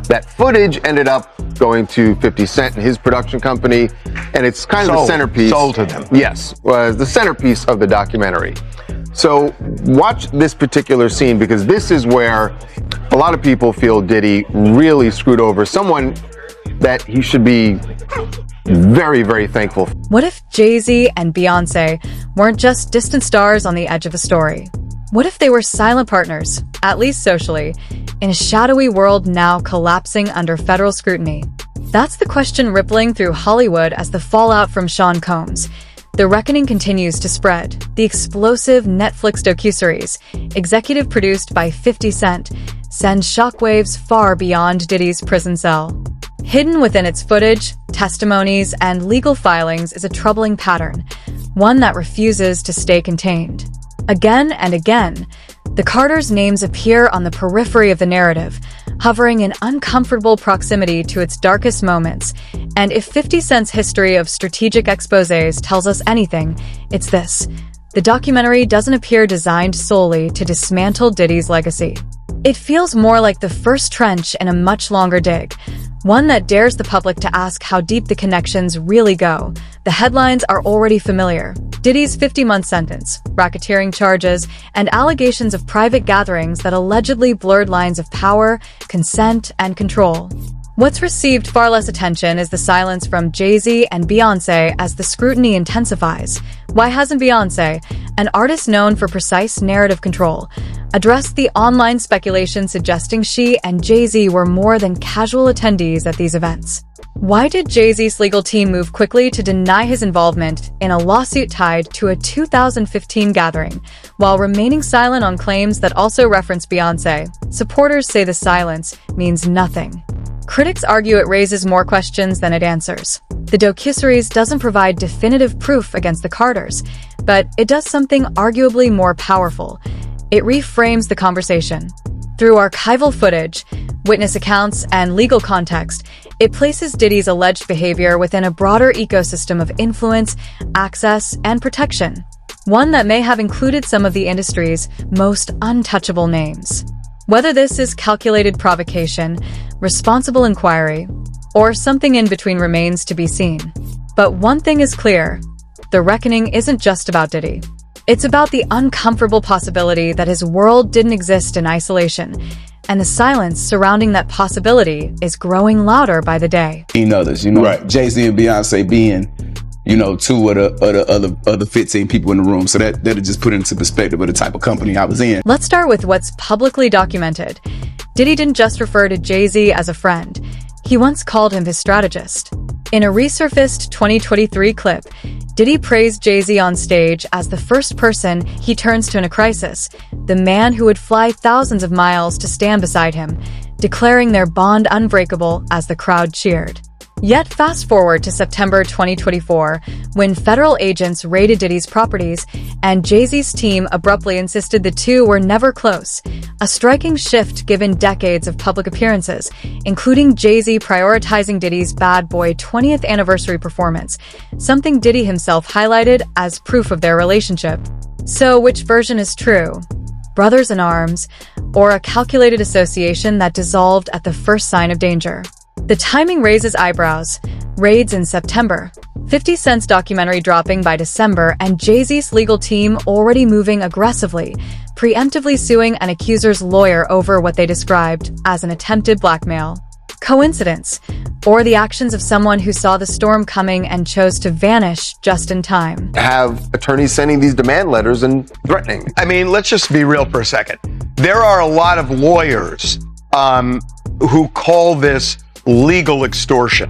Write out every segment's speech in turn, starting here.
That footage ended up going to 50 Cent and his production company, and it's kind of the centerpiece. Sold to them. Yes, was the centerpiece of the documentary. So watch this particular scene, because this is where a lot of people feel Diddy really screwed over someone that he should be very, very thankful for. What if Jay-Z and Beyoncé weren't just distant stars on the edge of a story? What if they were silent partners, at least socially, in a shadowy world now collapsing under federal scrutiny? That's the question rippling through Hollywood as the fallout from Sean Combs. The reckoning continues to spread. The explosive Netflix docuseries, executive produced by 50 Cent, sends shockwaves far beyond Diddy's prison cell. Hidden within its footage, testimonies, and legal filings is a troubling pattern, one that refuses to stay contained. Again and again, the Carters' names appear on the periphery of the narrative, hovering in uncomfortable proximity to its darkest moments. And if 50 Cent's history of strategic exposés tells us anything, it's this: the documentary doesn't appear designed solely to dismantle Diddy's legacy. It feels more like the first trench in a much longer dig, one that dares the public to ask how deep the connections really go. The headlines are already familiar: Diddy's 50-month sentence, racketeering charges, and allegations of private gatherings that allegedly blurred lines of power, consent, and control. What's received far less attention is the silence from Jay-Z and Beyoncé as the scrutiny intensifies. Why hasn't Beyoncé, an artist known for precise narrative control, addressed the online speculation suggesting she and Jay-Z were more than casual attendees at these events? Why did Jay-Z's legal team move quickly to deny his involvement in a lawsuit tied to a 2015 gathering, while remaining silent on claims that also reference Beyoncé? Supporters say the silence means nothing. Critics argue it raises more questions than it answers. The docuseries doesn't provide definitive proof against the Carters, but it does something arguably more powerful. It reframes the conversation. Through archival footage, witness accounts, and legal context, it places Diddy's alleged behavior within a broader ecosystem of influence, access, and protection, one that may have included some of the industry's most untouchable names. Whether this is calculated provocation, responsible inquiry, or something in between remains to be seen. But one thing is clear: the reckoning isn't just about Diddy. It's about the uncomfortable possibility that his world didn't exist in isolation, and the silence surrounding that possibility is growing louder by the day. Others, Right. Jay-Z and Beyoncé being, two of the other 15 people in the room. So that'll just put into perspective of the type of company I was in. Let's start with what's publicly documented. Diddy didn't just refer to Jay-Z as a friend. He once called him his strategist. In a resurfaced 2023 clip, Diddy praised Jay-Z on stage as the first person he turns to in a crisis, the man who would fly thousands of miles to stand beside him, declaring their bond unbreakable as the crowd cheered. Yet fast forward to September 2024, when federal agents raided Diddy's properties and Jay-Z's team abruptly insisted the two were never close. A striking shift given decades of public appearances, including Jay-Z prioritizing Diddy's Bad Boy 20th anniversary performance, something Diddy himself highlighted as proof of their relationship. So which version is true? Brothers in arms, or a calculated association that dissolved at the first sign of danger? The timing raises eyebrows. Raids in September, 50 Cent's documentary dropping by December, and Jay-Z's legal team already moving aggressively, preemptively suing an accuser's lawyer over what they described as an attempted blackmail. Coincidence? Or the actions of someone who saw the storm coming and chose to vanish just in time? Have attorneys sending these demand letters and threatening. I mean, let's just be real for a second. There are a lot of lawyers who call this legal extortion,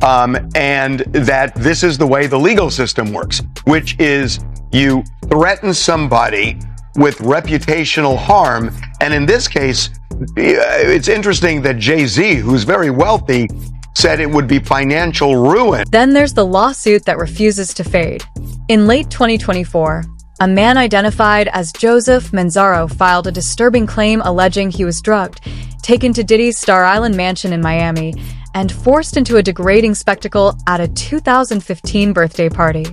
and that this is the way the legal system works, which is you threaten somebody with reputational harm. And in this case, it's interesting that Jay-Z, who's very wealthy, said it would be financial ruin. Then there's the lawsuit that refuses to fade. In late 2024, a man identified as Joseph Manzaro filed a disturbing claim alleging he was drugged, taken to Diddy's Star Island mansion in Miami, and forced into a degrading spectacle at a 2015 birthday party.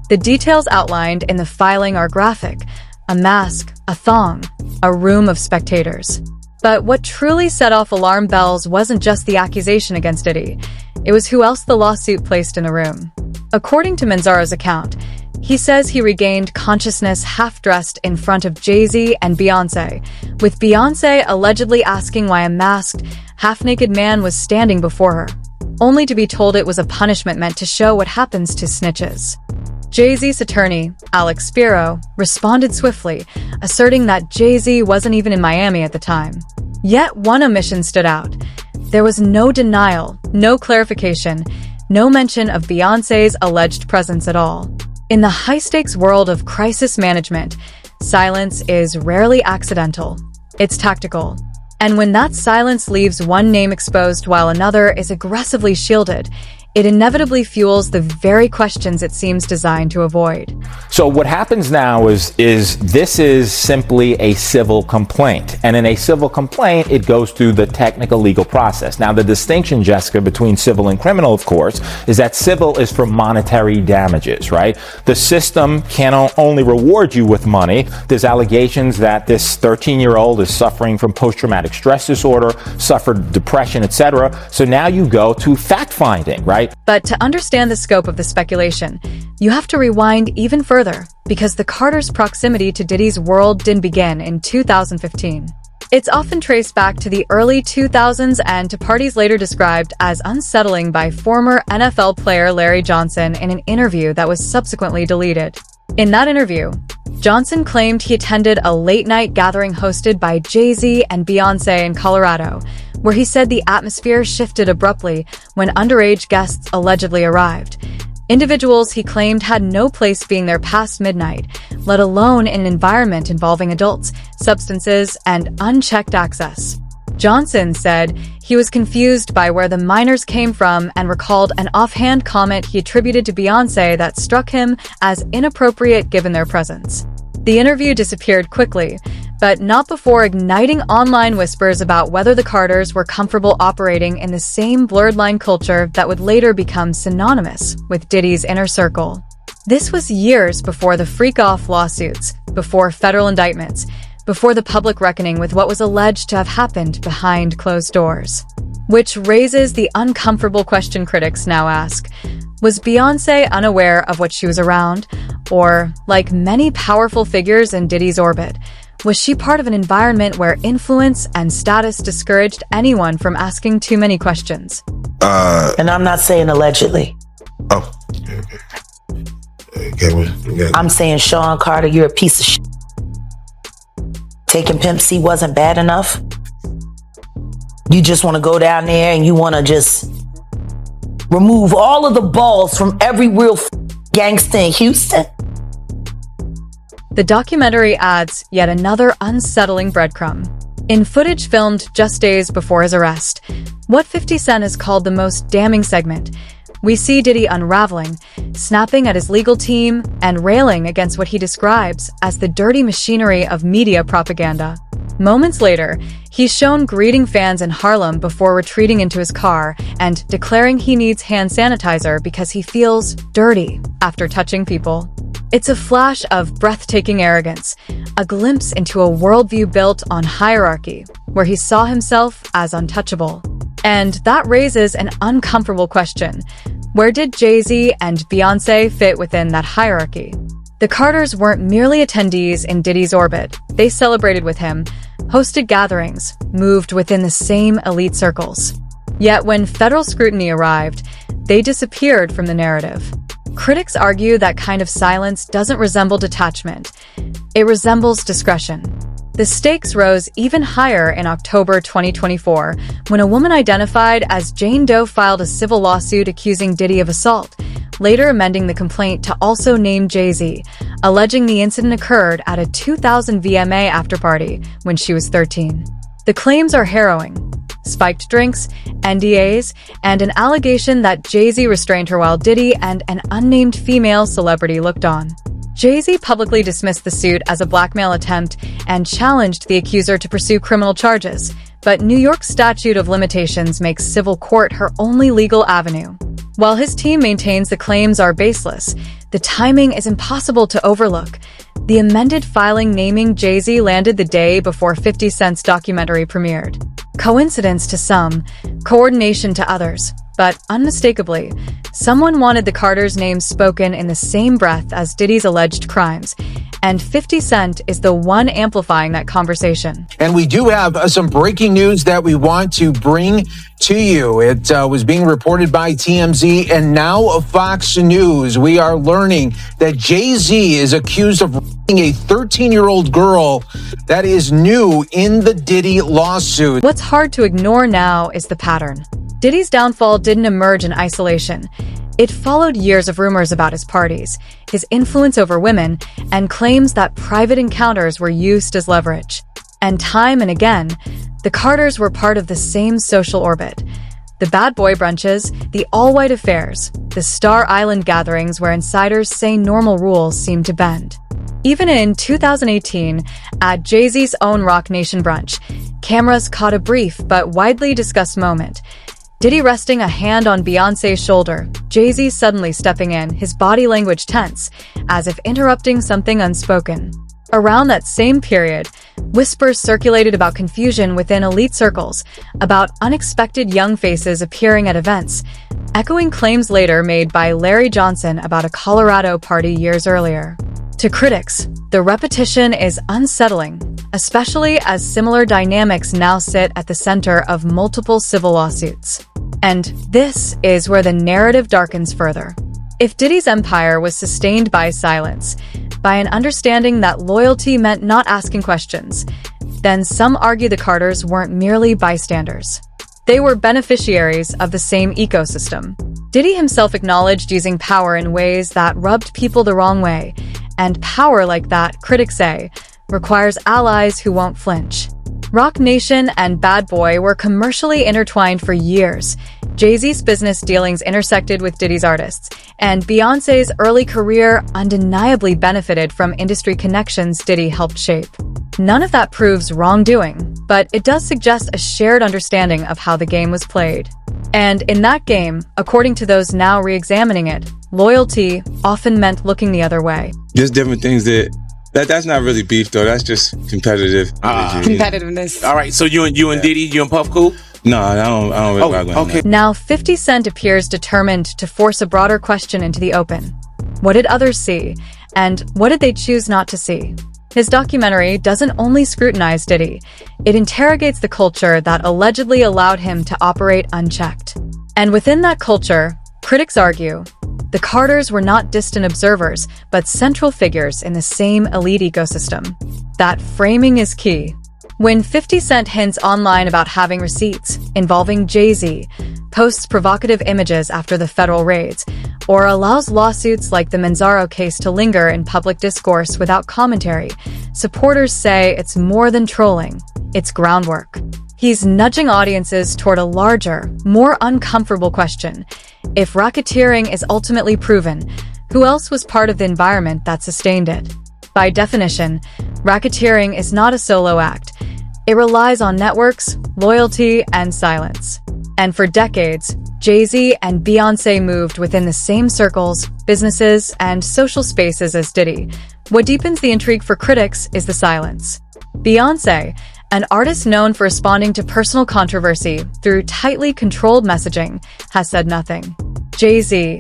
The details outlined in the filing are graphic: a mask, a thong, a room of spectators. But what truly set off alarm bells wasn't just the accusation against Diddy. It was who else the lawsuit placed in the room. According to Manzaro's account, he says he regained consciousness half-dressed in front of Jay-Z and Beyoncé, with Beyoncé allegedly asking why a masked, half-naked man was standing before her, only to be told it was a punishment meant to show what happens to snitches. Jay-Z's attorney, Alex Spiro, responded swiftly, asserting that Jay-Z wasn't even in Miami at the time. Yet one omission stood out. There was no denial, no clarification, no mention of Beyoncé's alleged presence at all. In the high-stakes world of crisis management, silence is rarely accidental. It's tactical. And when that silence leaves one name exposed while another is aggressively shielded, it inevitably fuels the very questions it seems designed to avoid. So what happens now is this is simply a civil complaint. And in a civil complaint, it goes through the technical legal process. Now, the distinction, Jessica, between civil and criminal, of course, is that civil is for monetary damages, right? The system can only reward you with money. There's allegations that this 13-year-old is suffering from post-traumatic stress disorder, suffered depression, etc. So now you go to fact-finding, right? But to understand the scope of the speculation, you have to rewind even further, because the Carters' proximity to Diddy's world didn't begin in 2015. It's often traced back to the early 2000s and to parties later described as unsettling by former NFL player Larry Johnson in an interview that was subsequently deleted. In that interview, Johnson claimed he attended a late-night gathering hosted by Jay-Z and Beyoncé in Colorado, where he said the atmosphere shifted abruptly when underage guests allegedly arrived. Individuals he claimed had no place being there past midnight, let alone in an environment involving adults, substances, and unchecked access. Johnson said he was confused by where the minors came from and recalled an offhand comment he attributed to Beyoncé that struck him as inappropriate given their presence. The interview disappeared quickly, but not before igniting online whispers about whether the Carters were comfortable operating in the same blurred line culture that would later become synonymous with Diddy's inner circle. This was years before the freak-off lawsuits, before federal indictments, before the public reckoning with what was alleged to have happened behind closed doors. Which raises the uncomfortable question critics now ask: was Beyoncé unaware of what she was around? Or, like many powerful figures in Diddy's orbit, was she part of an environment where influence and status discouraged anyone from asking too many questions? And I'm not saying allegedly. Oh, okay. I'm saying, Sean Carter, you're a piece of shit. Taking Pimp C wasn't bad enough. You just want to go down there and you want to just remove all of the balls from every real gangster in Houston. The documentary adds yet another unsettling breadcrumb. In footage filmed just days before his arrest, what 50 Cent has called the most damning segment, we see Diddy unraveling, snapping at his legal team, and railing against what he describes as the dirty machinery of media propaganda. Moments later, he's shown greeting fans in Harlem before retreating into his car and declaring he needs hand sanitizer because he feels dirty after touching people. It's a flash of breathtaking arrogance, a glimpse into a worldview built on hierarchy, where he saw himself as untouchable. And that raises an uncomfortable question. Where did Jay-Z and Beyoncé fit within that hierarchy? The Carters weren't merely attendees in Diddy's orbit. They celebrated with him, hosted gatherings, moved within the same elite circles. Yet when federal scrutiny arrived, they disappeared from the narrative. Critics argue that kind of silence doesn't resemble detachment. It resembles discretion. The stakes rose even higher in October 2024, when a woman identified as Jane Doe filed a civil lawsuit accusing Diddy of assault, later amending the complaint to also name Jay-Z, alleging the incident occurred at a 2000 VMA afterparty when she was 13. The claims are harrowing. Spiked drinks, NDAs, and an allegation that Jay-Z restrained her while Diddy and an unnamed female celebrity looked on. Jay-Z publicly dismissed the suit as a blackmail attempt and challenged the accuser to pursue criminal charges, but New York's statute of limitations makes civil court her only legal avenue. While his team maintains the claims are baseless, the timing is impossible to overlook. The amended filing naming Jay-Z landed the day before 50 Cent's documentary premiered. Coincidence to some, coordination to others, but unmistakably, someone wanted the Carters' names spoken in the same breath as Diddy's alleged crimes, and 50 Cent is the one amplifying that conversation. And we do have some breaking news that we want to bring to you. It was being reported by TMZ and now Fox News. We are learning that Jay-Z is accused of raping a 13-year-old girl. That is new in the Diddy lawsuit. What's hard to ignore now is the pattern. Diddy's downfall didn't emerge in isolation. It followed years of rumors about his parties, his influence over women, and claims that private encounters were used as leverage. And time and again, the Carters were part of the same social orbit. The bad boy brunches, the all-white affairs, the Star Island gatherings where insiders say normal rules seem to bend. Even in 2018, at Jay-Z's own Rock Nation brunch, cameras caught a brief but widely discussed moment. Diddy resting a hand on Beyoncé's shoulder, Jay-Z suddenly stepping in, his body language tense, as if interrupting something unspoken. Around that same period, whispers circulated about confusion within elite circles, about unexpected young faces appearing at events, echoing claims later made by Larry Johnson about a Colorado party years earlier. To critics, the repetition is unsettling, especially as similar dynamics now sit at the center of multiple civil lawsuits. And this is where the narrative darkens further. If Diddy's empire was sustained by silence, by an understanding that loyalty meant not asking questions, then some argue the Carters weren't merely bystanders. They were beneficiaries of the same ecosystem. Diddy himself acknowledged using power in ways that rubbed people the wrong way, and power like that, critics say, requires allies who won't flinch. Rock Nation and Bad Boy were commercially intertwined for years. Jay-Z's business dealings intersected with Diddy's artists, and Beyoncé's early career undeniably benefited from industry connections Diddy helped shape. None of that proves wrongdoing, but it does suggest a shared understanding of how the game was played. And in that game, according to those now re-examining it, loyalty often meant looking the other way. There's different things that's not really beef though. That's just competitive. Competitiveness. All right. So you and Diddy, you and Puff cool? No, I don't really rock with him. Okay. Now 50 Cent appears determined to force a broader question into the open. What did others see? And what did they choose not to see? His documentary doesn't only scrutinize Diddy, it interrogates the culture that allegedly allowed him to operate unchecked. And within that culture, critics argue, the Carters were not distant observers, but central figures in the same elite ecosystem. That framing is key. When 50 Cent hints online about having receipts involving Jay-Z, posts provocative images after the federal raids, or allows lawsuits like the Manzaro case to linger in public discourse without commentary, supporters say it's more than trolling, it's groundwork. He's nudging audiences toward a larger, more uncomfortable question. If racketeering is ultimately proven, who else was part of the environment that sustained it? By definition, racketeering is not a solo act. It relies on networks, loyalty, and silence. And for decades, Jay-Z and Beyoncé moved within the same circles, businesses, and social spaces as Diddy. What deepens the intrigue for critics is the silence. Beyoncé, an artist known for responding to personal controversy through tightly controlled messaging, has said nothing. Jay-Z,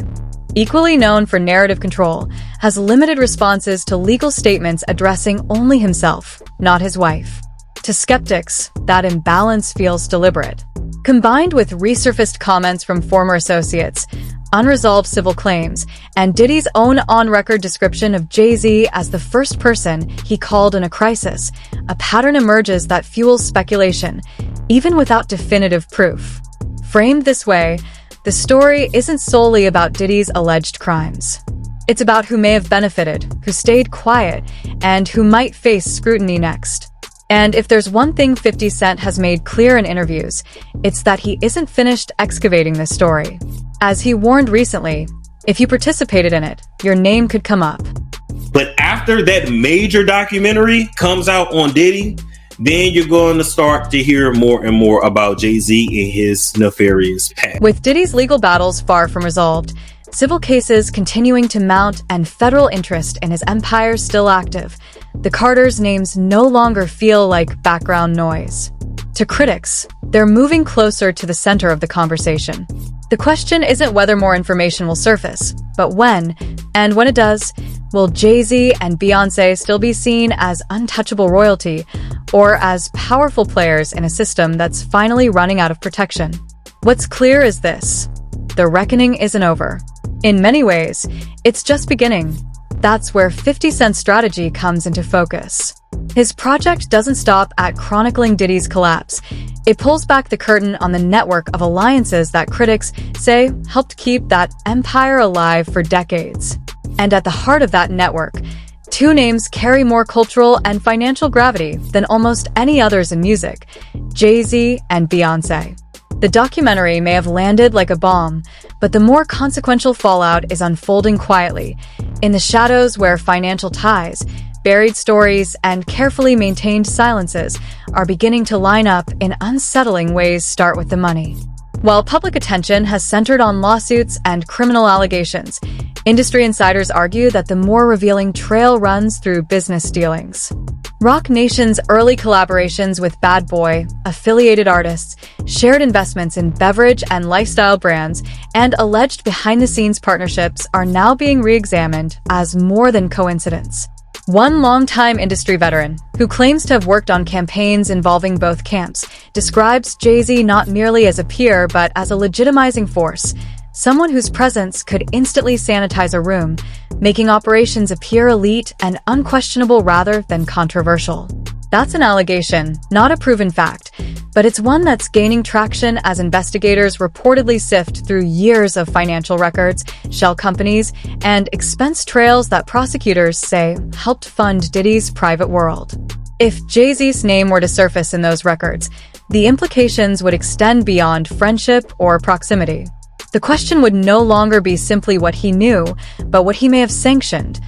equally known for narrative control, has limited responses to legal statements addressing only himself, not his wife. To skeptics, that imbalance feels deliberate. Combined with resurfaced comments from former associates, unresolved civil claims, and Diddy's own on-record description of Jay-Z as the first person he called in a crisis, a pattern emerges that fuels speculation, even without definitive proof. Framed this way, the story isn't solely about Diddy's alleged crimes. It's about who may have benefited, who stayed quiet, and who might face scrutiny next. And if there's one thing 50 Cent has made clear in interviews, it's that he isn't finished excavating this story. As he warned recently, if you participated in it, your name could come up. But after that major documentary comes out on Diddy, then you're going to start to hear more and more about Jay-Z and his nefarious past. With Diddy's legal battles far from resolved, civil cases continuing to mount, and federal interest in his empire still active, the Carters' names no longer feel like background noise. To critics, they're moving closer to the center of the conversation. The question isn't whether more information will surface, but when, and when it does, will Jay-Z and Beyoncé still be seen as untouchable royalty or as powerful players in a system that's finally running out of protection? What's clear is this: the reckoning isn't over. In many ways, it's just beginning. That's where 50 Cent's strategy comes into focus. His project doesn't stop at chronicling Diddy's collapse. It pulls back the curtain on the network of alliances that critics say helped keep that empire alive for decades. And at the heart of that network, two names carry more cultural and financial gravity than almost any others in music: Jay-Z and Beyoncé. The documentary may have landed like a bomb, but the more consequential fallout is unfolding quietly, in the shadows where financial ties, buried stories, and carefully maintained silences are beginning to line up in unsettling ways. Start with the money. While public attention has centered on lawsuits and criminal allegations, industry insiders argue that the more revealing trail runs through business dealings. Roc Nation's early collaborations with Bad Boy, affiliated artists, shared investments in beverage and lifestyle brands, and alleged behind-the-scenes partnerships are now being re-examined as more than coincidence. One longtime industry veteran, who claims to have worked on campaigns involving both camps, describes Jay-Z not merely as a peer but as a legitimizing force, someone whose presence could instantly sanitize a room, making operations appear elite and unquestionable rather than controversial. That's an allegation, not a proven fact, but it's one that's gaining traction as investigators reportedly sift through years of financial records, shell companies, and expense trails that prosecutors say helped fund Diddy's private world. If Jay-Z's name were to surface in those records, the implications would extend beyond friendship or proximity. The question would no longer be simply what he knew, but what he may have sanctioned,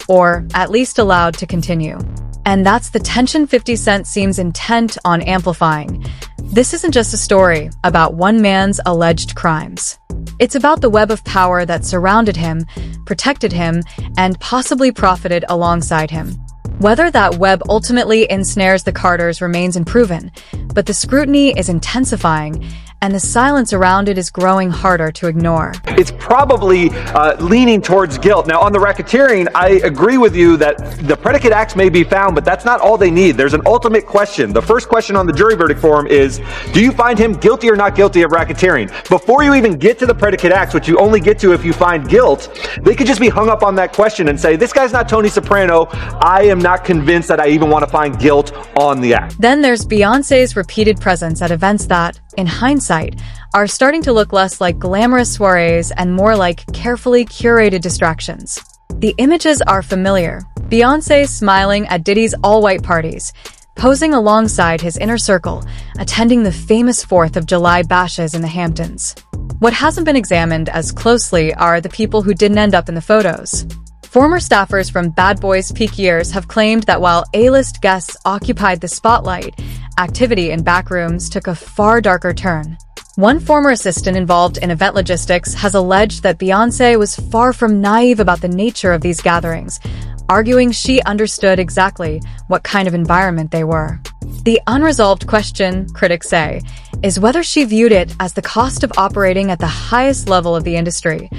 or at least allowed to continue. And that's the tension 50 Cent seems intent on amplifying. This isn't just a story about one man's alleged crimes. It's about the web of power that surrounded him, protected him, and possibly profited alongside him. Whether that web ultimately ensnares the Carters remains unproven, but the scrutiny is intensifying, and the silence around it is growing harder to ignore. It's probably leaning towards guilt. Now, on the racketeering, I agree with you that the predicate acts may be found, but that's not all they need. There's an ultimate question. The first question on the jury verdict form is, do you find him guilty or not guilty of racketeering? Before you even get to the predicate acts, which you only get to if you find guilt, they could just be hung up on that question and say, this guy's not Tony Soprano. I am not convinced that I even want to find guilt on the act. Then there's Beyoncé's repeated presence at events that, in hindsight, are starting to look less like glamorous soirees and more like carefully curated distractions. The images are familiar. Beyoncé smiling at Diddy's all-white parties, posing alongside his inner circle, attending the famous 4th of July bashes in the Hamptons. What hasn't been examined as closely are the people who didn't end up in the photos. Former staffers from Bad Boy's peak years have claimed that while A-list guests occupied the spotlight, activity in backrooms took a far darker turn. One former assistant involved in event logistics has alleged that Beyoncé was far from naive about the nature of these gatherings, arguing she understood exactly what kind of environment they were. The unresolved question, critics say, is whether she viewed it as the cost of operating at the highest level of the industry,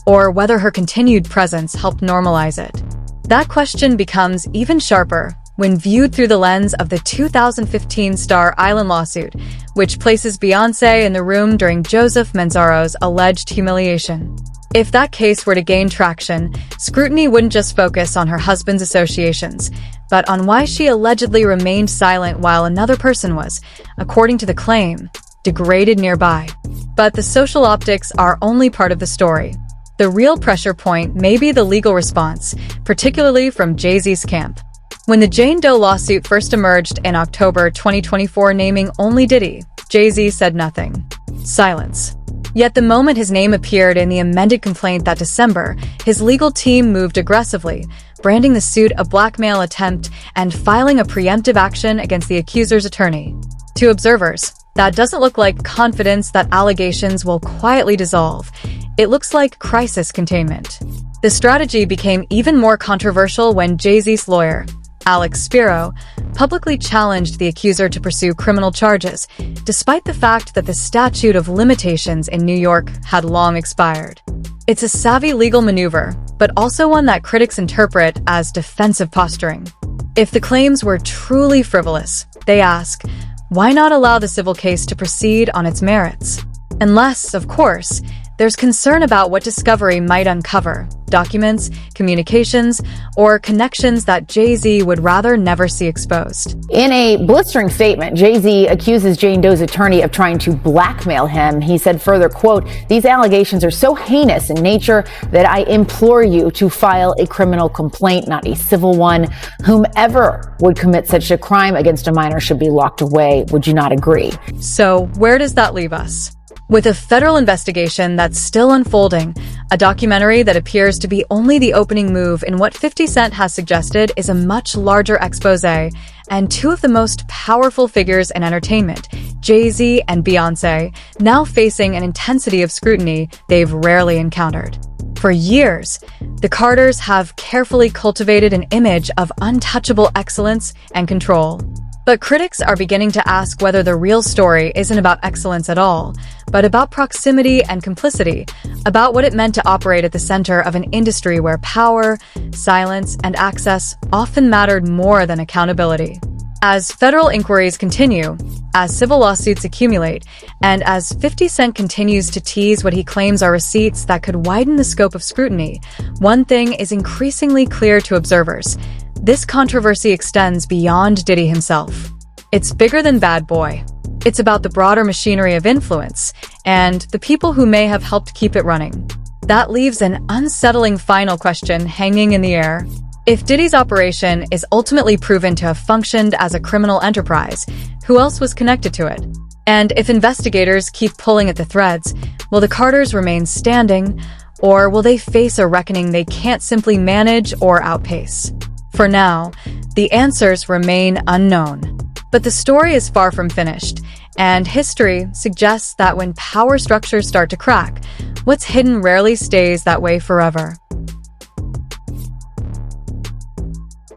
or whether her continued presence helped normalize it. That question becomes even sharper when viewed through the lens of the 2015 Star Island lawsuit, which places Beyoncé in the room during Joseph Manzaro's alleged humiliation. If that case were to gain traction, scrutiny wouldn't just focus on her husband's associations, but on why she allegedly remained silent while another person was, according to the claim, degraded nearby. But the social optics are only part of the story. The real pressure point may be the legal response, particularly from Jay-Z's camp. When the Jane Doe lawsuit first emerged in October 2024 naming only Diddy, Jay-Z said nothing. Silence. Yet the moment his name appeared in the amended complaint that December, his legal team moved aggressively, branding the suit a blackmail attempt and filing a preemptive action against the accuser's attorney. To observers, that doesn't look like confidence that allegations will quietly dissolve. It looks like crisis containment. The strategy became even more controversial when Jay-Z's lawyer, Alex Spiro, publicly challenged the accuser to pursue criminal charges, despite the fact that the statute of limitations in New York had long expired. It's a savvy legal maneuver, but also one that critics interpret as defensive posturing. If the claims were truly frivolous, they ask, why not allow the civil case to proceed on its merits? Unless, of course, there's concern about what discovery might uncover, documents, communications, or connections that Jay-Z would rather never see exposed. In a blistering statement, Jay-Z accuses Jane Doe's attorney of trying to blackmail him. He said further, quote, "These allegations are so heinous in nature that I implore you to file a criminal complaint, not a civil one. Whomever would commit such a crime against a minor should be locked away. Would you not agree?" So, where does that leave us? With a federal investigation that's still unfolding, a documentary that appears to be only the opening move in what 50 Cent has suggested is a much larger expose, and two of the most powerful figures in entertainment, Jay-Z and Beyoncé, now facing an intensity of scrutiny they've rarely encountered. For years, the Carters have carefully cultivated an image of untouchable excellence and control. But critics are beginning to ask whether the real story isn't about excellence at all, but about proximity and complicity, about what it meant to operate at the center of an industry where power, silence, and access often mattered more than accountability. As federal inquiries continue, as civil lawsuits accumulate, and as 50 Cent continues to tease what he claims are receipts that could widen the scope of scrutiny, one thing is increasingly clear to observers. This controversy extends beyond Diddy himself. It's bigger than Bad Boy. It's about the broader machinery of influence and the people who may have helped keep it running. That leaves an unsettling final question hanging in the air. If Diddy's operation is ultimately proven to have functioned as a criminal enterprise, who else was connected to it? And if investigators keep pulling at the threads, will the Carters remain standing, or will they face a reckoning they can't simply manage or outpace? For now, the answers remain unknown. But the story is far from finished, and history suggests that when power structures start to crack, what's hidden rarely stays that way forever.